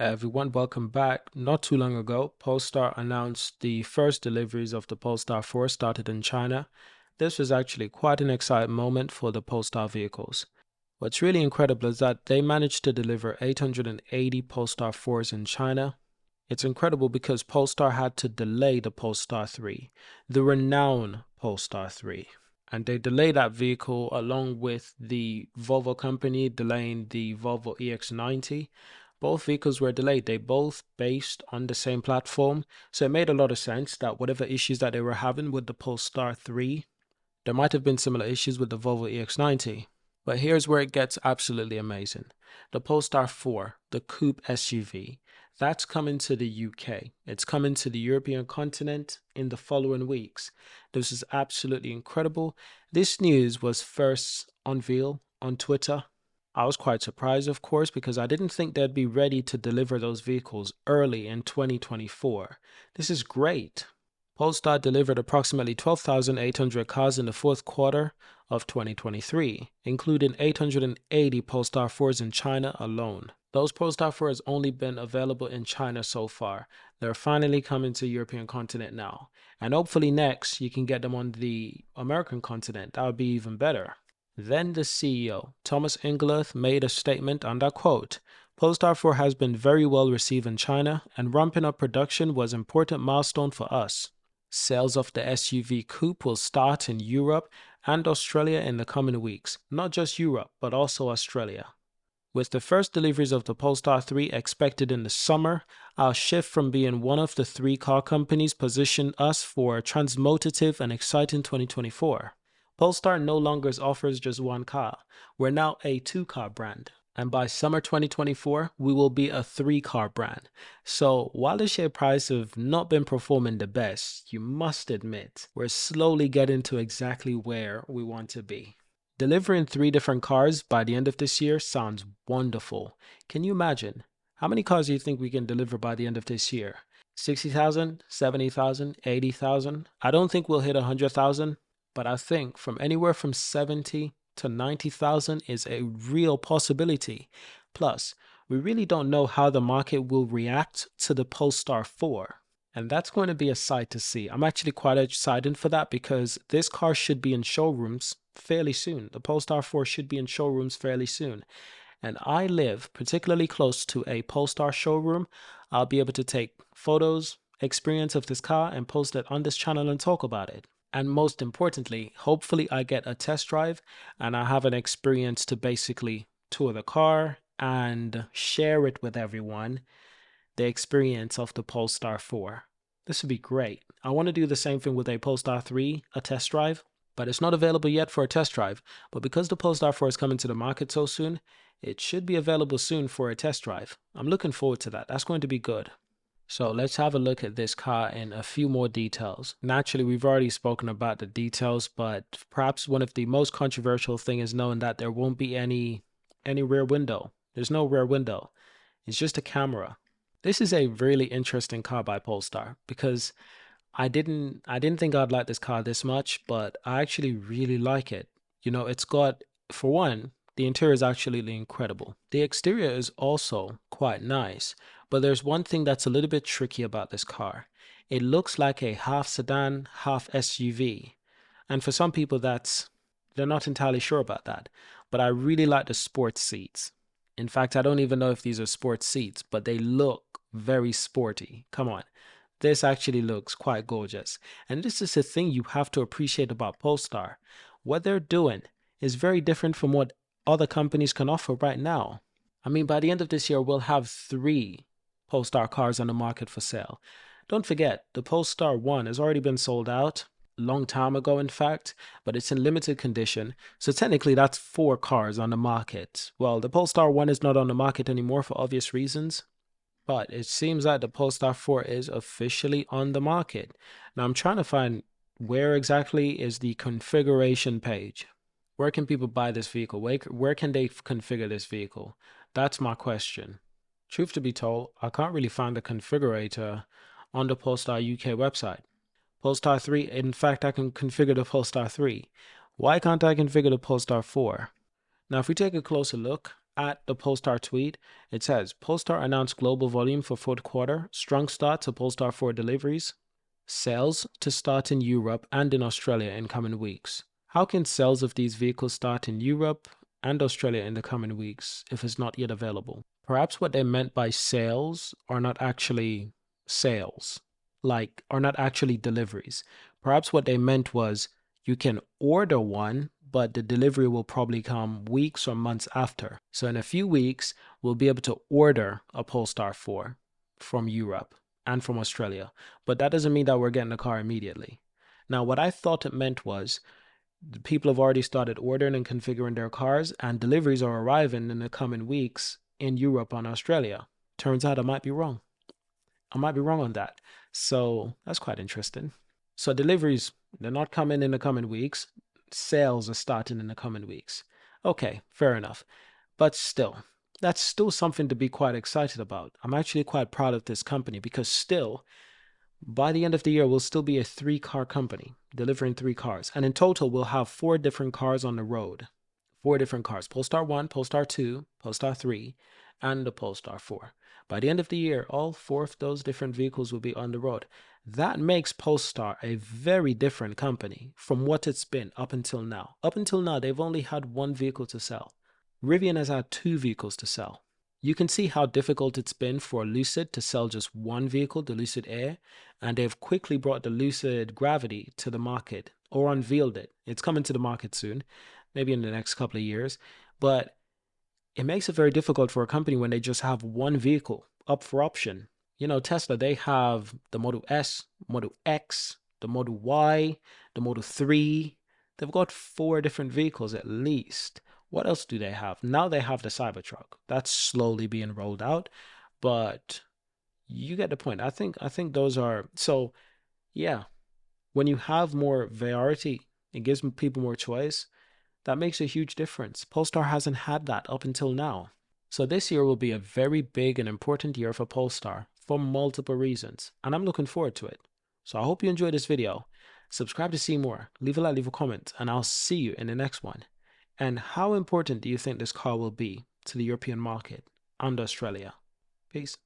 Everyone, welcome back. Not too long ago, Polestar announced the first deliveries of the Polestar 4 started in China. This was actually quite an exciting moment for the Polestar vehicles. What's really incredible is that they managed to deliver 880 Polestar 4s in China. It's incredible because Polestar had to delay the Polestar 3, the renowned Polestar 3. And they delayed that vehicle along with the Volvo company delaying the Volvo EX90. Both vehicles were delayed. They both based on the same platform. So it made a lot of sense that whatever issues that they were having with the Polestar 3, there might have been similar issues with the Volvo EX90. But here's where it gets absolutely amazing. The Polestar 4, the coupe SUV, that's coming to the UK. It's coming to the European continent in the following weeks. This is absolutely incredible. This news was first unveiled on Twitter. I was quite surprised, of course, because I didn't think they'd be ready to deliver those vehicles early in 2024. This is great. Polestar delivered approximately 12,800 cars in the fourth quarter of 2023, including 880 Polestar 4s in China alone. Those Polestar 4s only been available in China so far. They're finally coming to the European continent now. And hopefully next you can get them on the American continent. That would be even better. Then the CEO, Thomas Ingeloth, made a statement, and I quote, "Polestar 4 has been very well received in China, and ramping up production was an important milestone for us. Sales of the SUV coupe will start in Europe and Australia in the coming weeks, not just Europe, but also Australia. With the first deliveries of the Polestar 3 expected in the summer, our shift from being one of the three car companies positioned us for a transmotative and exciting 2024. Polestar no longer offers just one car. We're now a two-car brand. And by summer 2024, we will be a three-car brand. So while the share price have not been performing the best, you must admit, we're slowly getting to exactly where we want to be. Delivering 3 different cars by the end of this year sounds wonderful. Can you imagine? How many cars do you think we can deliver by the end of this year? 60,000, 70,000, 80,000? I don't think we'll hit 100,000, but I think from anywhere from 70 to 90,000 is a real possibility. Plus, we really don't know how the market will react to the Polestar 4. And that's going to be a sight to see. I'm actually quite excited for that because this car should be in showrooms fairly soon. The Polestar 4 should be in showrooms fairly soon. And I live particularly close to a Polestar showroom. I'll be able to take photos, experience of this car, and post it on this channel and talk about it. And most importantly, hopefully I get a test drive and I have an experience to basically tour the car and share it with everyone, the experience of the Polestar 4. This would be great. I want to do the same thing with a Polestar 3, a test drive, but it's not available yet for a test drive. But because the Polestar 4 is coming to the market so soon, it should be available soon for a test drive. I'm looking forward to that. That's going to be good. So let's have a look at this car in a few more details. Naturally, we've already spoken about the details, but perhaps one of the most controversial thing is knowing that there won't be any rear window. There's no rear window. It's just a camera. This is a really interesting car by Polestar because I didn't think I'd like this car this much, but I actually really like it. You know, it's got, for one, the interior is absolutely incredible. The exterior is also quite nice, but there's one thing that's a little bit tricky about this car. It looks like a half sedan, half SUV. And for some people they're not entirely sure about that. But I really like the sports seats. In fact, I don't even know if these are sports seats, but they look very sporty. Come on. This actually looks quite gorgeous. And this is the thing you have to appreciate about Polestar. What they're doing is very different from what other companies can offer right now. I mean, by the end of this year, we'll have 3 Polestar cars on the market for sale. Don't forget, the Polestar 1 has already been sold out a long time ago, in fact, but it's in limited condition. So technically, that's 4 cars on the market. Well, the Polestar 1 is not on the market anymore for obvious reasons, but it seems like the Polestar 4 is officially on the market. Now, I'm trying to find where exactly is the configuration page. Where can people buy this vehicle? Where can they configure this vehicle? That's my question. Truth to be told, I can't really find the configurator on the Polestar UK website. Polestar 3, in fact, I can configure the Polestar 3. Why can't I configure the Polestar 4? Now, if we take a closer look at the Polestar tweet. It says, Polestar announced global volume for fourth quarter, strong start to Polestar 4 deliveries, sales to start in Europe and in Australia in coming weeks. How can sales of these vehicles start in Europe and Australia in the coming weeks if it's not yet available? Perhaps what they meant by sales are not actually sales, like are not actually deliveries. Perhaps what they meant was you can order one, but the delivery will probably come weeks or months after. So in a few weeks, we'll be able to order a Polestar 4 from Europe and from Australia. But that doesn't mean that we're getting the car immediately. Now, what I thought it meant was the people have already started ordering and configuring their cars, and deliveries are arriving in the coming weeks in Europe and Australia. Turns out I might be wrong. I might be wrong on that. So that's quite interesting. So deliveries, they're not coming in the coming weeks. Sales are starting in the coming weeks. Okay, fair enough. But still, that's still something to be quite excited about. I'm actually quite proud of this company because still, by the end of the year, we'll still be a 3-car company delivering 3 cars. And in total, we'll have 4 different cars on the road. 4 different cars: Polestar 1, Polestar 2, Polestar 3, and the Polestar 4. By the end of the year, all 4 of those different vehicles will be on the road. That makes Polestar a very different company from what it's been up until now. Up until now, they've only had 1 vehicle to sell. Rivian has had 2 vehicles to sell. You can see how difficult it's been for Lucid to sell just 1 vehicle, the Lucid Air, and they've quickly brought the Lucid Gravity to the market or unveiled it. It's coming to the market soon, maybe in the next couple of years, but it makes it very difficult for a company when they just have 1 vehicle up for option. You know, Tesla, they have the Model S, Model X, the Model Y, the Model 3. They've got 4 different vehicles at least. What else do they have? Now they have the Cybertruck. That's slowly being rolled out, but you get the point. I think those are so yeah. When you have more variety, it gives people more choice. That makes a huge difference. Polestar hasn't had that up until now. So this year will be a very big and important year for Polestar for multiple reasons, and I'm looking forward to it. So I hope you enjoyed this video. Subscribe to see more, leave a like, leave a comment, and I'll see you in the next one. And how important do you think this car will be to the European market and Australia? Peace.